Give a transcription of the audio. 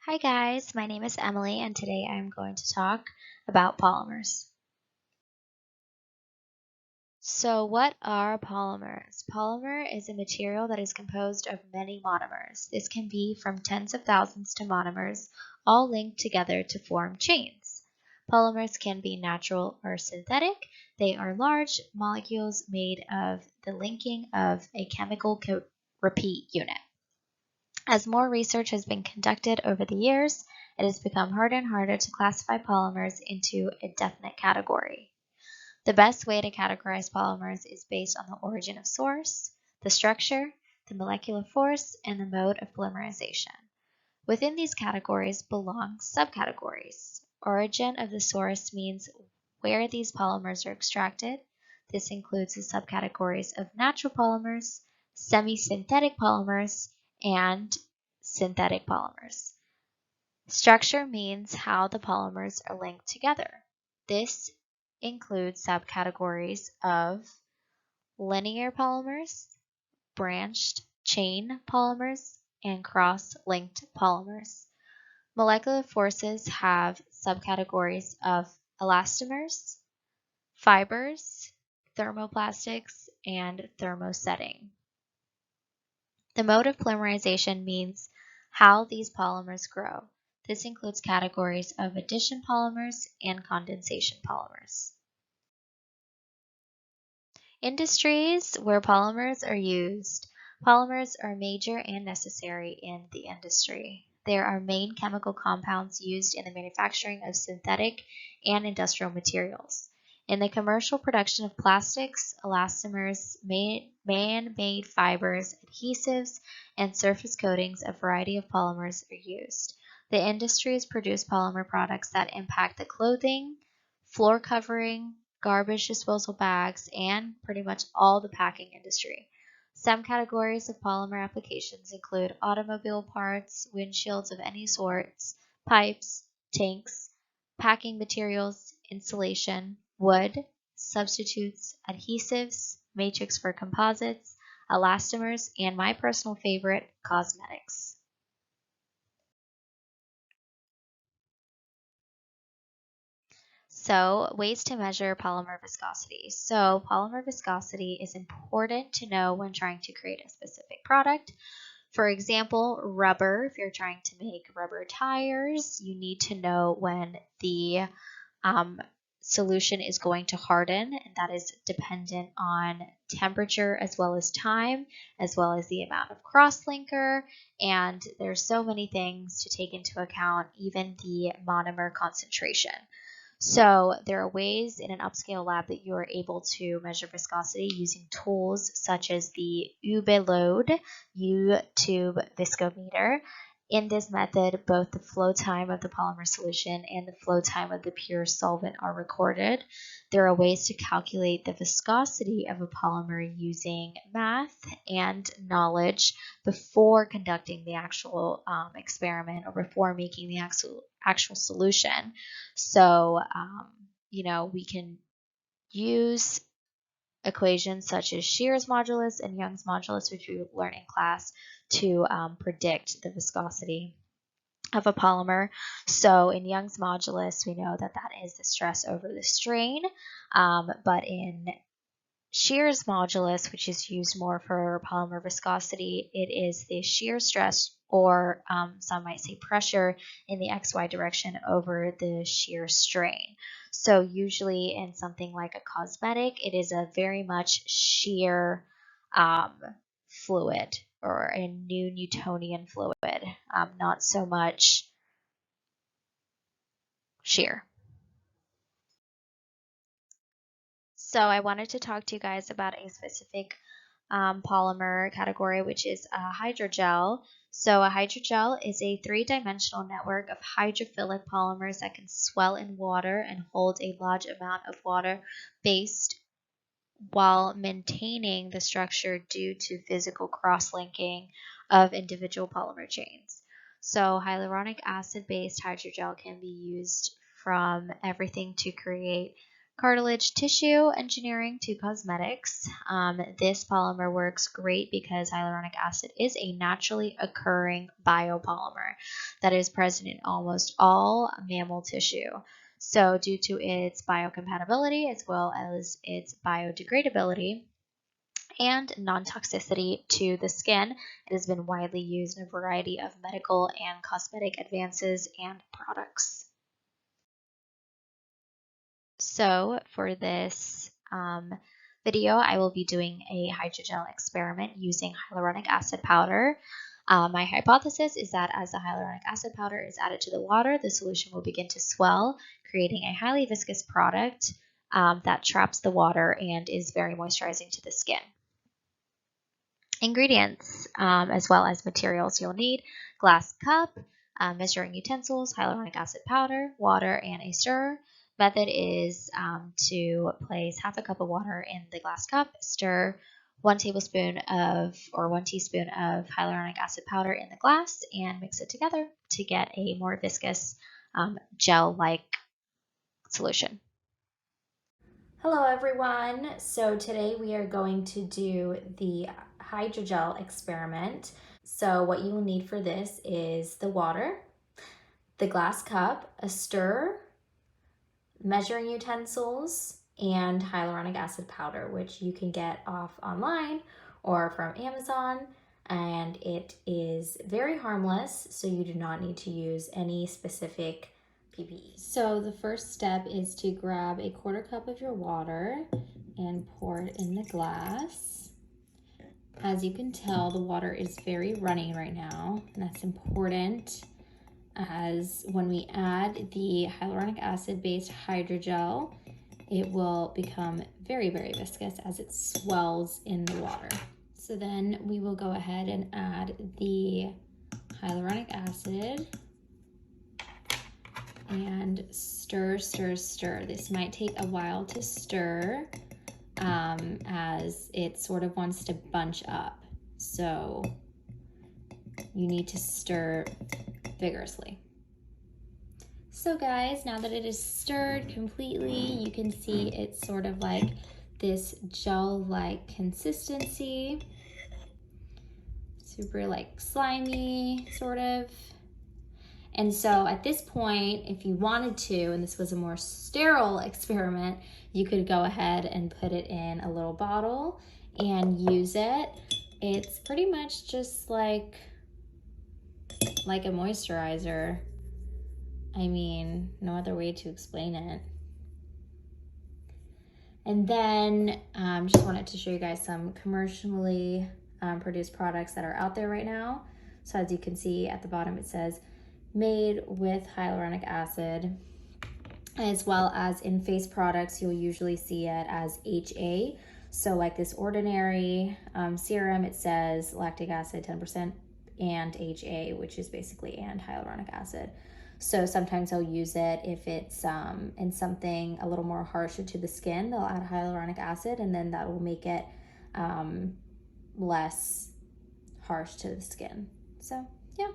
Hi guys, my name is Emily and today I'm going to talk about polymers. So what are polymers? Polymer is a material that is composed of many monomers. This can be from tens of thousands to monomers, all linked together to form chains. Polymers can be natural or synthetic. They are large molecules made of the linking of a chemical repeat unit. As more research has been conducted over the years, it has become harder and harder to classify polymers into a definite category. The best way to categorize polymers is based on the origin of source, the structure, the molecular force, and the mode of polymerization. Within these categories belong subcategories. Origin of the source means where these polymers are extracted. This includes the subcategories of natural polymers, semi-synthetic polymers, and synthetic polymers. Structure means how the polymers are linked together. This includes subcategories of linear polymers, branched chain polymers, and cross-linked polymers. Molecular forces have subcategories of elastomers, fibers, thermoplastics, and thermosetting. The mode of polymerization means how these polymers grow. This includes categories of addition polymers and condensation polymers. Industries where polymers are used. Polymers are major and necessary in the industry. There are main chemical compounds used in the manufacturing of synthetic and industrial materials. In the commercial production of plastics, elastomers, man-made fibers, adhesives, and surface coatings, a variety of polymers are used. The industries produce polymer products that impact the clothing, floor covering, garbage disposal bags, and pretty much all the packing industry. Some categories of polymer applications include automobile parts, windshields of any sorts, pipes, tanks, packing materials, insulation, wood, substitutes, adhesives, matrix for composites, elastomers, and my personal favorite, cosmetics. So, ways to measure polymer viscosity. So, polymer viscosity is important to know when trying to create a specific product. For example, rubber, if you're trying to make rubber tires, you need to know when the solution is going to harden, and that is dependent on temperature as well as time, as well as the amount of crosslinker, and there's so many things to take into account, even the monomer concentration. So there are ways in an upscale lab that you are able to measure viscosity using tools such as the UBE U-tube viscometer. In this method, both the flow time of the polymer solution and the flow time of the pure solvent are recorded. There are ways to calculate the viscosity of a polymer using math and knowledge before conducting the actual experiment or before making the actual solution. So, we can use equations such as Shear's modulus and Young's modulus, which we learn in class, to predict the viscosity of a polymer. So in Young's modulus, we know that that is the stress over the strain, but in Shear's modulus, which is used more for polymer viscosity, it is the shear stress, or some might say pressure, in the XY direction over the shear strain. So usually in something like a cosmetic, it is a very much shear fluid, or a new Newtonian fluid, not so much shear. So I wanted to talk to you guys about a specific polymer category, which is a hydrogel. So a hydrogel is a three-dimensional network of hydrophilic polymers that can swell in water and hold a large amount of water based while maintaining the structure due to physical cross-linking of individual polymer chains. So hyaluronic acid-based hydrogel can be used from everything to create Cartilage tissue engineering to cosmetics. This polymer works great because hyaluronic acid is a naturally occurring biopolymer that is present in almost all mammal tissue. So due to its biocompatibility as well as its biodegradability and non-toxicity to the skin, it has been widely used in a variety of medical and cosmetic advances and products. So for this video, I will be doing a hydrogel experiment using hyaluronic acid powder. My hypothesis is that as the hyaluronic acid powder is added to the water, the solution will begin to swell, creating a highly viscous product that traps the water and is very moisturizing to the skin. Ingredients, as well as materials you'll need: glass cup, measuring utensils, hyaluronic acid powder, water, and a stirrer. Method is to place half a cup of water in the glass cup, stir 1 tablespoon of or 1 teaspoon of hyaluronic acid powder in the glass, and mix it together to get a more viscous gel-like solution. Hello everyone. So today we are going to do the hydrogel experiment. So what you will need for this is the water, the glass cup, a stirrer, measuring utensils, and hyaluronic acid powder, which you can get off online or from Amazon. And it is very harmless, so you do not need to use any specific PPE. So the first step is to grab a 1/4 cup of your water and pour it in the glass. As you can tell, the water is very runny right now, and that's important, as when we add the hyaluronic acid based hydrogel, it will become very, very viscous as it swells in the water. So then we will go ahead and add the hyaluronic acid and stir, stir, stir. This might take a while to stir as it sort of wants to bunch up. So you need to stir vigorously. So guys, now that it is stirred completely, you can see it's sort of like this gel-like consistency. Super like slimy, sort of. And so at this point, if you wanted to, and this was a more sterile experiment, you could go ahead and put it in a little bottle and use it. It's pretty much just like a moisturizer. I mean, no other way to explain it. And then just wanted to show you guys some commercially produced products that are out there right now. So as you can see at the bottom, it says made with hyaluronic acid, as well as in face products, you'll usually see it as HA. So like this Ordinary serum, it says lactic acid 10% and HA, which is basically and hyaluronic acid. So sometimes they'll use it if it's in something a little more harsher to the skin, they'll add hyaluronic acid, and then that will make it less harsh to the skin. So yeah.